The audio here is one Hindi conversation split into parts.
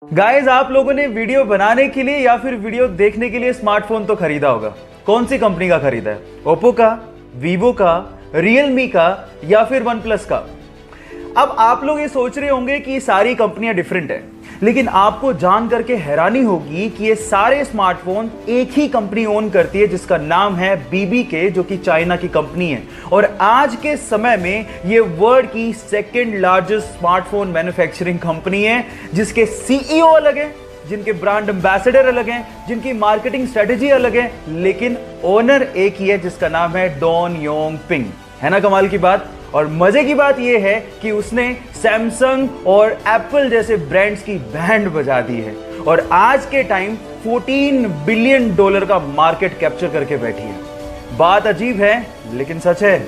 गाइस, आप लोगों ने वीडियो बनाने के लिए या फिर वीडियो देखने के लिए स्मार्टफोन तो खरीदा होगा। कौन सी कंपनी का खरीदा है? ओप्पो का, वीवो का, रियलमी का या फिर वन प्लस का? अब आप लोग ये सोच रहे होंगे कि सारी कंपनियां डिफरेंट है, लेकिन आपको जान करके हैरानी होगी कि ये सारे स्मार्टफोन एक ही कंपनी ओन करती है, जिसका नाम है बीबीके, जो कि चाइना की कंपनी है। और आज के समय में ये वर्ल्ड की second largest smartphone manufacturing company है, जिसके सीईओ अलग है, जिनके ब्रांड एम्बेसडर अलग हैं, जिनकी मार्केटिंग स्ट्रेटेजी अलग है, लेकिन ओनर एक ही है, जिसका नाम है डॉन योंग पिंग। है ना कमाल की बात? और मजे की बात यह है कि उसने सैमसंग और एप्पल जैसे ब्रांड्स की बैंड बजा दी है और आज के टाइम $14 बिलियन का मार्केट कैप्चर करके बैठी है। बात अजीब है लेकिन सच है।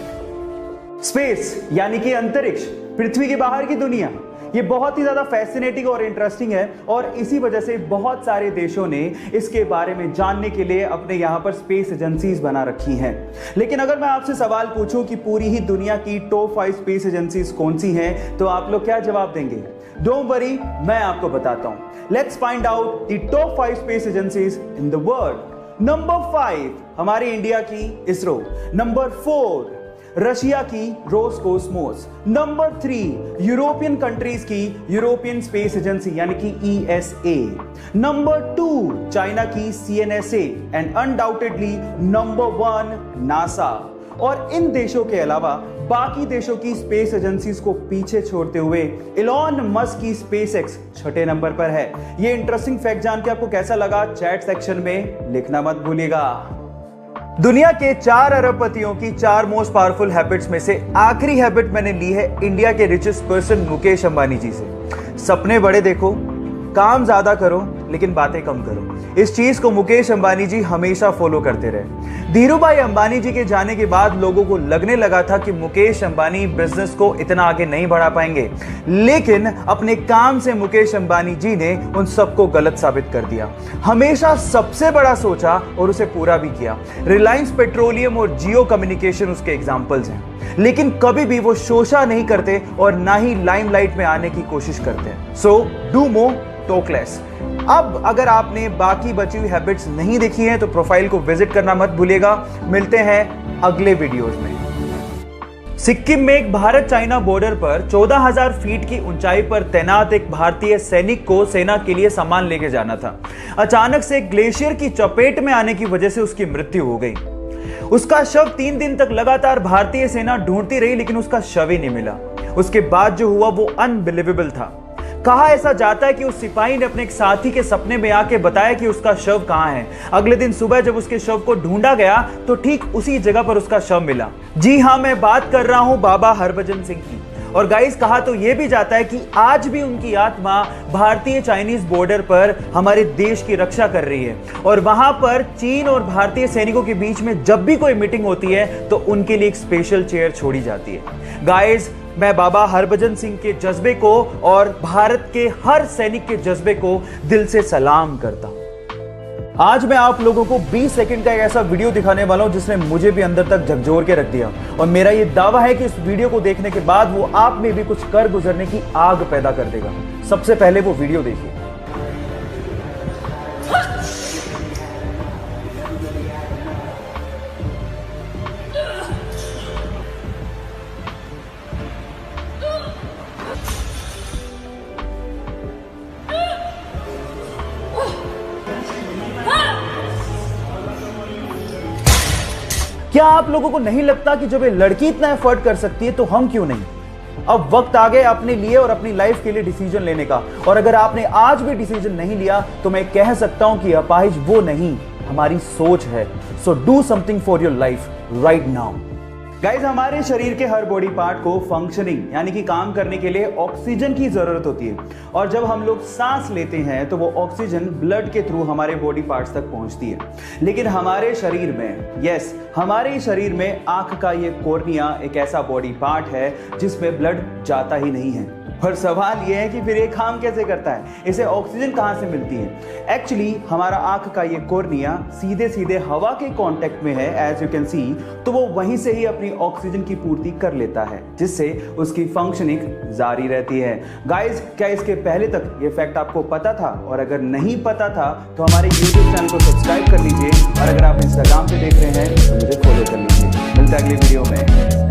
स्पेस यानी कि अंतरिक्ष, पृथ्वी के बाहर की दुनिया, ये बहुत ही ज्यादा फैसिनेटिंग और इंटरेस्टिंग है और इसी वजह से बहुत सारे देशों ने इसके बारे में जानने के लिए अपने यहां पर स्पेस एजेंसीज बना रखी हैं। लेकिन अगर मैं आपसे सवाल पूछूं कि पूरी ही दुनिया की टॉप 5 स्पेस एजेंसीज कौन सी हैं, तो आप लोग क्या जवाब देंगे? डोंट वरी, मैं आपको बताता हूं। Let's find out the top 5 space agencies in the world. Number 5 हमारी इंडिया की इसरो। नंबर 4 रशिया की रोसकोस्मोस। नंबर 3 यूरोपियन कंट्रीज की यूरोपियन स्पेस एजेंसी यानी कि ईएसए। नंबर 2 चाइना की CNSA and undoubtedly number 1 NASA. और इन देशों के अलावा बाकी देशों की स्पेस एजेंसीज को पीछे छोड़ते हुए इलॉन मस्क की स्पेसएक्स छठे नंबर पर है। ये इंटरेस्टिंग फैक्ट जान के आपको कैसा लगा, चैट सेक्शन में लिखना मत भूलिएगा। दुनिया के 4 अरबपतियों की 4 मोस्ट पावरफुल हैबिट्स में से आखिरी हैबिट मैंने ली है इंडिया के रिचेस्ट पर्सन मुकेश अंबानी जी से। सपने बड़े देखो, काम ज्यादा करो लेकिन बातें कम करो। इस चीज को मुकेश अंबानी जी हमेशा फॉलो करते रहे। धीरूभाई अंबानी जी के जाने के बाद लोगों को लगने लगा था कि मुकेश अंबानी बिजनेस को इतना आगे नहीं बढ़ा पाएंगे, लेकिन अपने काम से मुकेश अंबानी जी ने उन सबको गलत साबित कर दिया। हमेशा सबसे बड़ा सोचा और उसे पूरा भी किया। रिलायंस पेट्रोलियम और जियो कम्युनिकेशन उसके एग्जाम्पल्स हैं, लेकिन कभी भी वो शोषा नहीं करते और ना ही लाइमलाइट में आने की कोशिश करते हैं। So do more, talk less. अब अगर आपने बाकी बची हुई हैबिट्स नहीं देखी हैं तो प्रोफाइल को विजिट करना मत भूलिएगा। मिलते हैं अगले वीडियोस में। सिक्किम में एक भारत चाइना बॉर्डर पर 14,000 फीट की ऊंचाई पर तैनात एक भारतीय सैनिक को सेना के लिए सामान लेके जाना था। अचानक से ग्लेशियर की चपेट में आने की वजह से उसकी मृत्यु हो गई। उसका शव 3 दिन तक लगातार भारतीय सेना ढूंढती रही, लेकिन उसका शव ही नहीं मिला। उसके बाद जो हुआ वो अनबिलीवेबल था। कहा ऐसा जाता है कि उस सिपाही ने अपने एक साथी के सपने में आके बताया कि उसका शव कहां है। अगले दिन सुबह जब उसके शव को ढूंढा गया तो ठीक उसी जगह पर उसका शव मिला। जी हां, मैं बात कर रहा हूं बाबा हरभजन सिंह की। और गाइस, कहा तो यह भी जाता है कि आज भी उनकी आत्मा भारतीय चाइनीज बॉर्डर पर हमारे देश की रक्षा कर रही है। और वहां पर चीन और भारतीय सैनिकों के बीच में जब भी कोई मीटिंग होती है तो उनके लिए एक स्पेशल चेयर छोड़ी जाती है। गाइस, मैं बाबा हरभजन सिंह के जज्बे को और भारत के हर सैनिक के जज्बे को दिल से सलाम करता हूं। आज मैं आप लोगों को 20 सेकंड का एक ऐसा वीडियो दिखाने वाला हूं जिसने मुझे भी अंदर तक झकझोर के रख दिया, और मेरा यह दावा है कि इस वीडियो को देखने के बाद वो आप में भी कुछ कर गुजरने की आग पैदा कर देगा। सबसे पहले वो वीडियो देखिए। क्या आप लोगों को नहीं लगता कि जब ये लड़की इतना एफर्ट कर सकती है तो हम क्यों नहीं? अब वक्त आ गया अपने लिए और अपनी लाइफ के लिए डिसीजन लेने का। और अगर आपने आज भी डिसीजन नहीं लिया तो मैं कह सकता हूं कि अपाहिज वो नहीं, हमारी सोच है। So do something for your life right now. Guys, हमारे शरीर के हर बॉडी पार्ट को फंक्शनिंग यानी कि काम करने के लिए ऑक्सीजन की जरूरत होती है। और जब हम लोग सांस लेते हैं तो वो ऑक्सीजन ब्लड के थ्रू हमारे बॉडी पार्ट्स तक पहुंचती है। लेकिन हमारे शरीर में, हमारे शरीर में आंख का ये कॉर्निया एक ऐसा बॉडी पार्ट है जिसमें ब्लड जाता ही नहीं है। पर सवाल यह है कि फिर ये काम कैसे करता है, इसे ऑक्सीजन कहां से मिलती है? एक्चुअली हमारा आंख का ये कॉर्निया सीधे सीधे हवा के कांटेक्ट में है, एज यू कैन सी। तो वो वहीं से ही अपनी ऑक्सीजन की पूर्ति कर लेता है, जिससे उसकी फंक्शनिंग जारी रहती है। गाइस, क्या इसके पहले तक ये फैक्ट आपको पता था? और अगर नहीं पता था तो हमारे YouTube चैनल को सब्सक्राइब कर लीजिए, और अगर आप इंस्टाग्राम पे देख रहे हैं तो मुझे फॉलो कर लीजिए। मिलता है अगली वीडियो में।